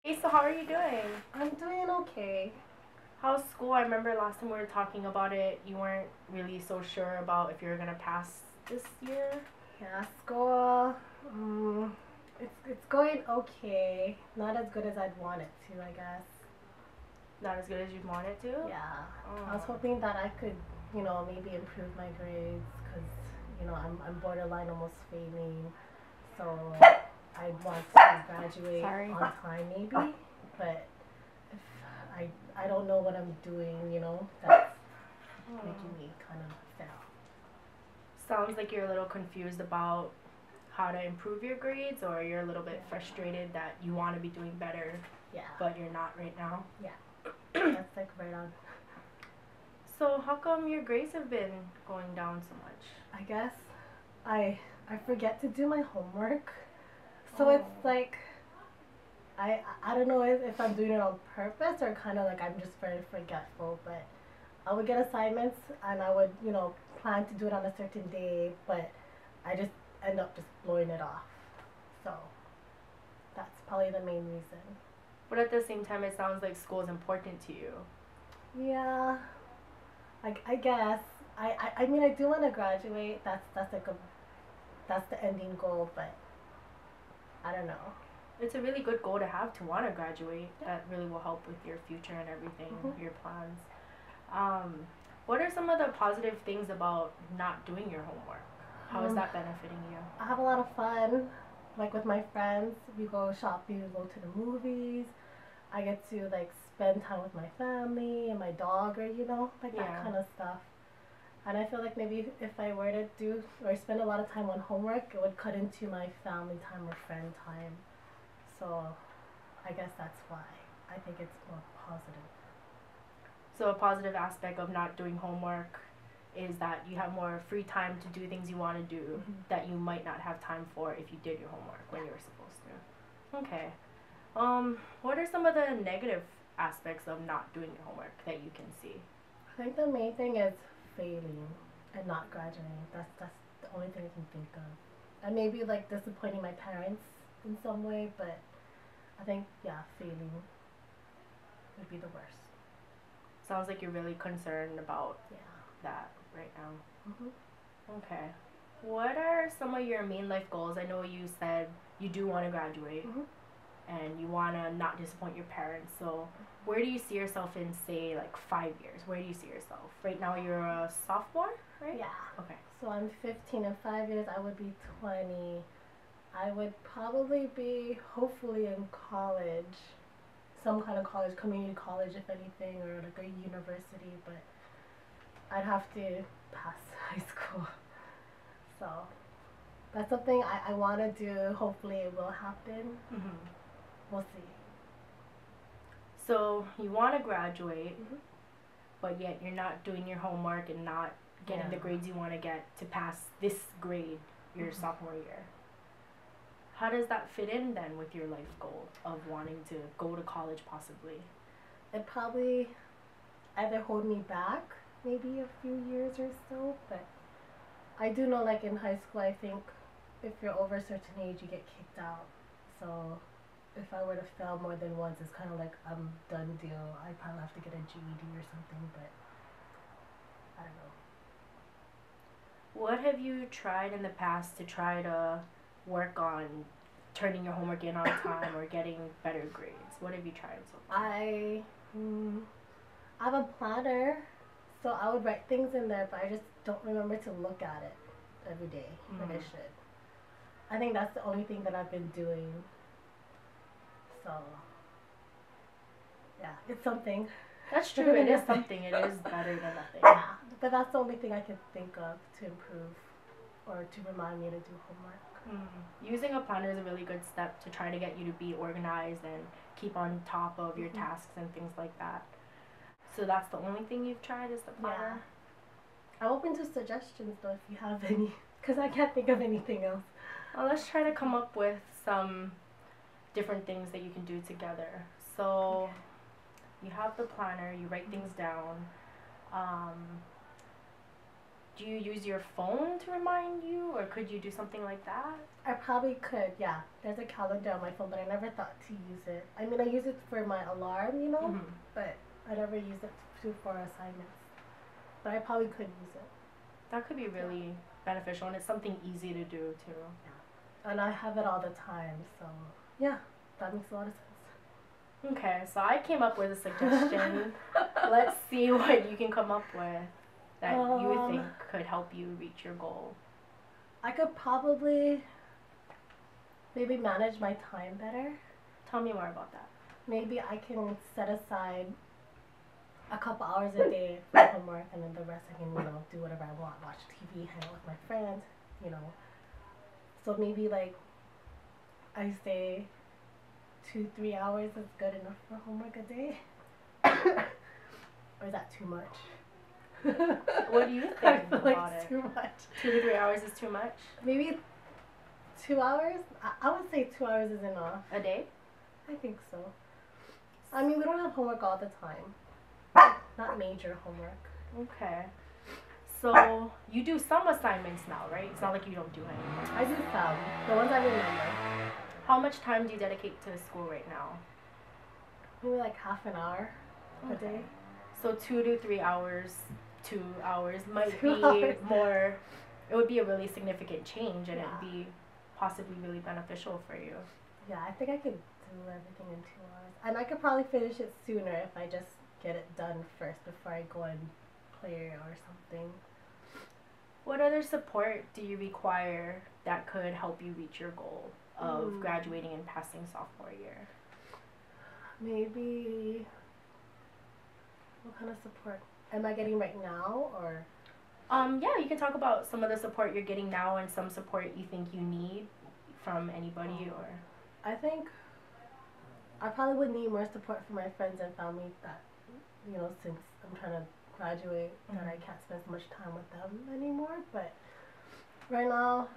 Hey, so how are you doing? I'm doing okay. How's school? I remember last time we were talking about it, you weren't really so sure about if you were gonna pass this year. Yeah, school. It's going okay. Not as good as I'd want it to, I guess. Not as good as you'd want it to? Yeah. I was Oh. hoping that I could, maybe improve my grades because, I'm borderline almost failing. So I want to graduate Sorry. on time, maybe. But if I don't know what I'm doing, that's making me kind of fail. Sounds like you're a little confused about how to improve your grades, or you're a little bit frustrated that you want to be doing better, Yeah. but you're not right now. Yeah. That's like right on. So how come your grades have been going down so much? I guess I forget to do my homework. So it's like I don't know if I'm doing it on purpose or kind of like I'm just very forgetful, but I would get assignments and I would, plan to do it on a certain day, but I just end up just blowing it off. So that's probably the main reason. But at the same time, it sounds like school is important to you. Yeah, I guess I mean I do want to graduate. That's the ending goal, but I don't know. It's a really good goal to have, to want to graduate. That really will help with your future and everything, your plans. What are some of the positive things about not doing your homework? How is that benefiting you? I have a lot of fun, like with my friends. We go shopping, we go to the movies. I get to like spend time with my family and my dog, or like that kind of stuff. And I feel like maybe if I were to do or spend a lot of time on homework, it would cut into my family time or friend time. So I guess that's why I think it's more positive. So a positive aspect of not doing homework is that you have more free time to do things you want to do that you might not have time for if you did your homework when you were supposed to. Okay. What are some of the negative aspects of not doing your homework that you can see? I think the main thing is failing and not graduating. That's the only thing I can think of. And maybe like disappointing my parents in some way, but I think failing would be the worst. Sounds like you're really concerned about that right now. Okay. What are some of your main life goals? I know you said you do want to graduate and you want to not disappoint your parents. So where do you see yourself in, say, like 5 years? Where do you see yourself? Right now you're a sophomore, right? Yeah. Okay. So I'm 15. In 5 years, I would be 20. I would probably be, hopefully, in college. Some kind of college, community college, if anything, or like a university, but I'd have to pass high school. So that's something I want to do. Hopefully, it will happen. We'll see. So you want to graduate, but yet you're not doing your homework and not getting the grades you want to get to pass this grade your sophomore year. How does that fit in then with your life goal of wanting to go to college possibly? It probably either hold me back maybe a few years or so, but I do know like in high school I think if you're over a certain age you get kicked out. So if I were to fail more than once, it's kind of like I'm done deal. I probably have to get a GED or something, but I don't know. What have you tried in the past to try to work on turning your homework in on time or getting better grades? What have you tried so far? I have a planner, so I would write things in there, but I just don't remember to look at it every day like I should. I think that's the only thing that I've been doing. So, yeah, it's something. That's true. It is something. It is better than nothing. Yeah, but that's the only thing I can think of to improve or to remind me to do homework. Using a planner is a really good step to try to get you to be organized and keep on top of your tasks and things like that. So that's the only thing you've tried is the planner? Yeah. I'm open to suggestions though if you have any, because I can't think of anything else. Well, let's try to come up with some different things that you can do together. So you have the planner, you write things down. do you use your phone to remind you, or could you do something like that? I probably could, yeah. There's a calendar on my phone, but I never thought to use it. I mean, I use it for my alarm, you know, but I never use it for assignments. But I probably could use it. That could be really beneficial, and it's something easy to do too. Yeah. And I have it all the time, so yeah, that makes a lot of sense. Okay, so I came up with a suggestion. Let's see what you can come up with that you think could help you reach your goal. I could probably maybe manage my time better. Tell me more about that. Maybe I can set aside a couple hours a day for homework, and then the rest I can, you know, do whatever I want, watch TV, hang out with my friends, you know. So maybe like I say 2-3 hours is good enough for homework a day. Or is that too much? What do you think about it? Too much. 2 to 3 hours is too much? Maybe 2 hours? I would say 2 hours is enough. A day? I think so. I mean, we don't have homework all the time. Not major homework. Okay. So, you do some assignments now, right? It's not like you don't do any. I do some. The ones I remember. How much time do you dedicate to school right now? Maybe like half an hour a day. So 2 to 3 hours, 2 hours might be more, it would be a really significant change, and it would be possibly really beneficial for you. Yeah, I think I could do everything in 2 hours. And I could probably finish it sooner if I just get it done first before I go and play or something. What other support do you require that could help you reach your goal of graduating and passing sophomore year? Maybe, what kind of support am I getting right now, or? Yeah, you can talk about some of the support you're getting now and some support you think you need from anybody, or. I think I probably would need more support from my friends and family that, you know, since I'm trying to graduate, that I can't spend so much time with them anymore. But right now,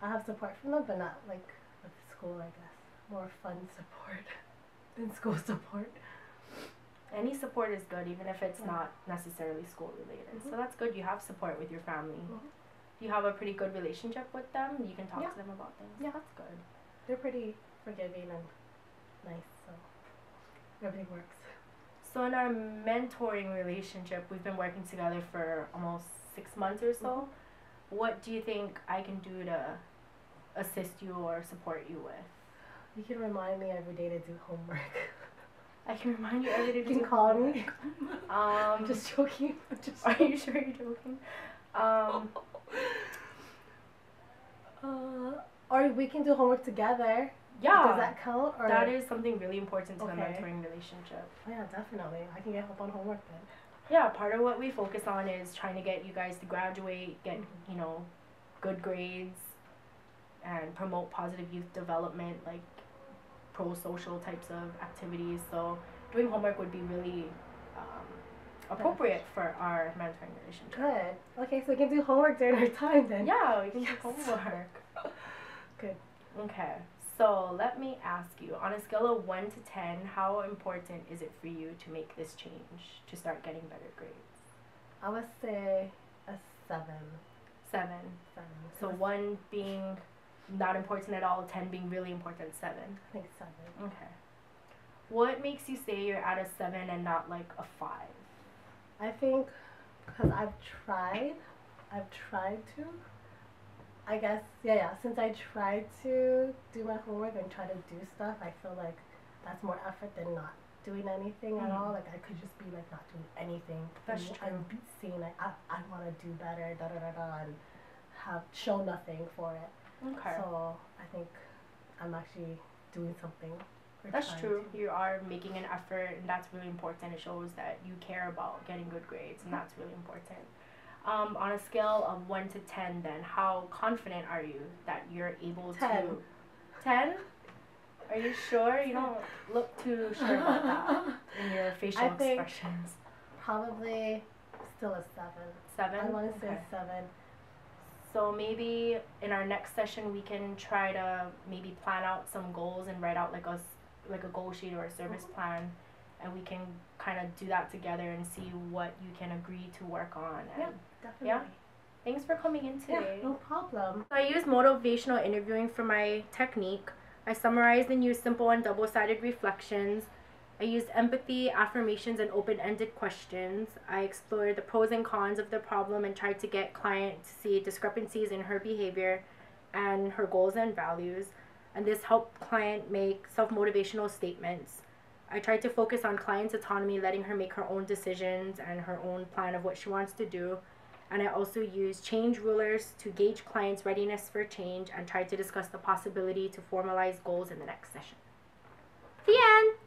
I have support from them, but not like with school, I guess. More fun support than school support. Any support is good, even if it's not necessarily school related. So that's good. You have support with your family. You have a pretty good relationship with them. You can talk to them about things. Yeah, that's good. They're pretty forgiving and nice, so everything works. So in our mentoring relationship, we've been working together for almost 6 months or so. What do you think I can do to assist you or support you with? You can remind me every day to do homework. I can remind you every day to do homework. Call me. I'm just joking. Are you sure you're joking? Or we can do homework together. Yeah. Does that count? Or? That is something really important to the mentoring relationship. Oh yeah, definitely. I can get help on homework then. Yeah, part of what we focus on is trying to get you guys to graduate, get, you know, good grades, and promote positive youth development, like pro-social types of activities. So doing homework would be really appropriate for our mentoring relationship. Good. Okay, so we can do homework during our time then. Yeah, we can do homework. Good. Okay. So let me ask you, on a scale of 1 to 10, how important is it for you to make this change, to start getting better grades? I would say a 7. 7. So 1 being not important at all, 10 being really important, 7. I think 7. Okay. What makes you say you're at a 7 and not like a 5? I think because I've tried to. I guess, since I try to do my homework and try to do stuff, I feel like that's more effort than not doing anything at all. Like, I could just be, like, not doing anything. That's true. I'm seeing, like, I want to do better, and show nothing for it. Okay. So, I think I'm actually doing something. That's true. You are making an effort, and that's really important. It shows that you care about getting good grades, and that's really important. On a scale of 1 to 10, then, how confident are you that you're able to... 10? Are you sure? You don't look too sure about that in your facial expressions. Probably still a 7. 7? I want to say a 7. So maybe in our next session we can try to maybe plan out some goals and write out like a goal sheet or a service plan, and we can kind of do that together and see what you can agree to work on. And definitely. Yeah? Thanks for coming in today. Yeah, no problem. I use motivational interviewing for my technique. I summarized and used simple and double-sided reflections. I used empathy, affirmations, and open-ended questions. I explored the pros and cons of the problem and tried to get client to see discrepancies in her behavior and her goals and values. And this helped client make self-motivational statements. I tried to focus on client's autonomy, letting her make her own decisions and her own plan of what she wants to do. And I also used change rulers to gauge clients' readiness for change and tried to discuss the possibility to formalize goals in the next session. The end!